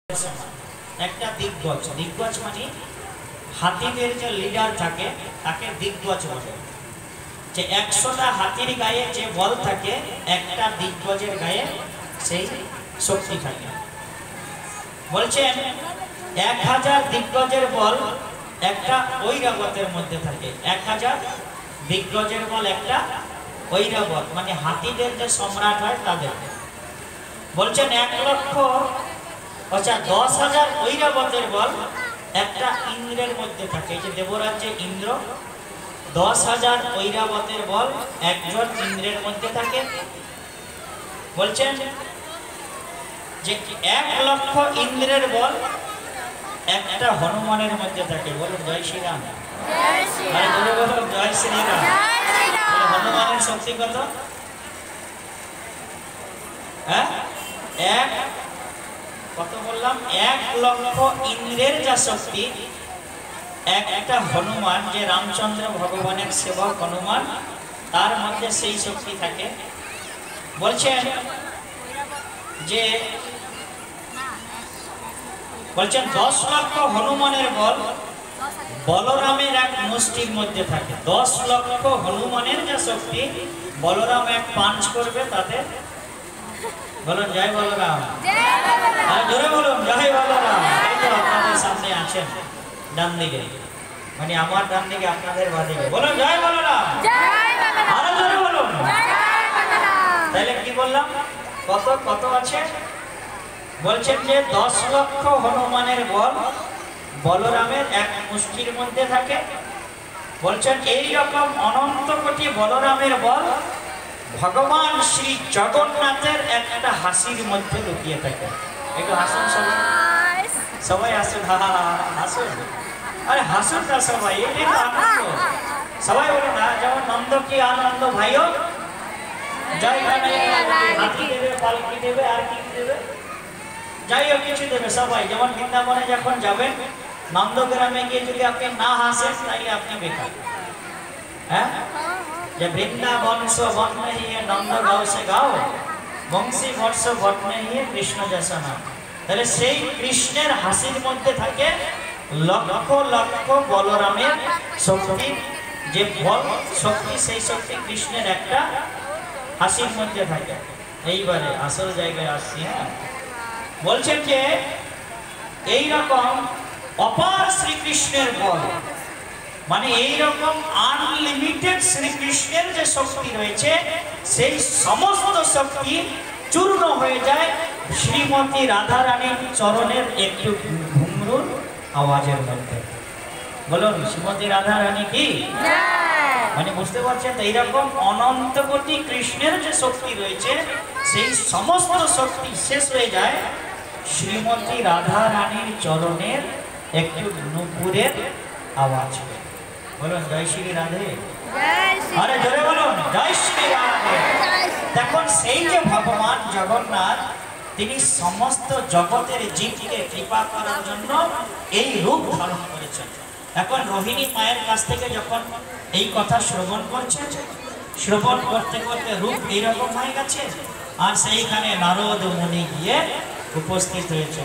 একটা দিগ্গজ দিগ্গজ মানে হাতিদের যে লিডার থাকে তাকে দিগ্গজ বলে। যে 100টা হাতির গায়ে যে বল থাকে একটা দিগ্গজের গায়ে সেই শক্তি থাকে। বলছেন 1000 দিগ্গজের বল একটা ঐরাবতের মধ্যে থাকে। 1000 দিগ্গজের বল একটা ঐরাবত মানে হাতিদের যে সম্রাট হয় তাদের। বলছেন 10,000 ঐরাবতের বল একটা ইন্দ্রের মধ্যে থাকে। এই যে দেবরাজ্যে ইন্দ্র, 10,000 ঐরাবতের বল একজন ইন্দ্রের মধ্যে থাকে। বলছেন যে 1,00,000 ইন্দ্রের বল একটা হনুমানের মধ্যে থাকে। বলুন জয় শ্রীরাম। জয় শ্রীরাম। হনুমানের শক্তি কত? হ্যাঁ, কত বললাম? 1,00,000 ইন্দ্রের যা শক্তি একটা হনুমান, যে রামচন্দ্র ভগবানের সেবক হনুমান, তার মধ্যে সেই শক্তি থাকে। বলছেন যে 10,00,000 হনুমানের বল বলরামের এক মুষ্টির মধ্যে থাকে। 10,00,000 হনুমানের যা শক্তি বলরাম এক পাঞ্চ করবে তাতে। বলুন জয় বলরাম। জোরে বলুন জয় বলরাম। এই তো আপনাদের সামনে আছেন ডান দিকে, মানে আমার ডান দিকে আপনাদের বাঁ দিকে। বলুন জয় বলরাম। আরো জোরে বলুন। তাহলে কি বললাম? কত কত আছে? বলছেন যে 10,00,000 হনুমানের বল বলরামের এক মুষ্টির মধ্যে থাকে। বলছেন এই রকম অনন্ত কোটি বলরামের বল ভগবান শ্রী জগন্নাথের একটা হাসির মধ্যে লুকিয়ে থাকে। একটু হাসুন সবাই, সবাই হাসুন। হাসুন, আরে হাসুন না সবাই, এটাই তো আনন্দ। সবাই বলুন না, যেমন নন্দ কি আনন্দ ভাইও, জয় হাতি দেবে, পালকি দেবে, আর কি দেবে, যাই হোক কিছু দেবে সবাই। যেমন বৃন্দাবনে যখন যাবেন, নন্দগ্রামে গিয়ে যদি আপনি না হাসেন তাহলে আপনি বেকার। হ্যাঁ, যে বৃন্দাবন সো বন নেই নন্দ গাও সে গাও, বংশী বর্ষ বট নেই কৃষ্ণ জৈসা নাম। তাহলে সেই কৃষ্ণের হাসির মধ্যে থাকে লক্ষ লক্ষ বলরামের শক্তি। যে বল শক্তি, সেই শক্তি কৃষ্ণের একটা হাসির মধ্যে থাকে। এইবারে আসল জায়গায় আসছি। হ্যাঁ, বলছেন যে এই রকম অপার শ্রীকৃষ্ণের বল, মানে এই রকম আনলিমিটেড শ্রীকৃষ্ণের যে শক্তি রয়েছে, সেই সমস্ত শক্তি চূর্ণ হয়ে যায় শ্রীমতী রাধারানীর চরণের একটু ঘুমরুর আওয়াজের মধ্যে। বলুন শ্রীমতী রাধারানী কি? মানে বুঝতে পারছেন তো? এইরকম অনন্ত কোটি কৃষ্ণের যে শক্তি রয়েছে, সেই সমস্ত শক্তি শেষ হয়ে যায় শ্রীমতী রাধারানীর চরণের একটু নূপুরের আওয়াজ। বলুন জয় শ্রী রাধে। আরে জোরে বলুন জয় শ্রী রাধে। দেখুন সেই যে ভগবান জগন্নাথ, তিনি সমস্ত জগতের জীবকে কৃপা করার জন্য এই রূপ ধারণ করেছেন। এখন রোহিণী মায়ের কাছ থেকে যখন এই কথা শ্রবণ করছেন, শ্রবণ করতে করতে রূপ এইরকম হয়ে গেছে, আর সেইখানে নারদ মুনি গিয়ে উপস্থিত হয়েছে।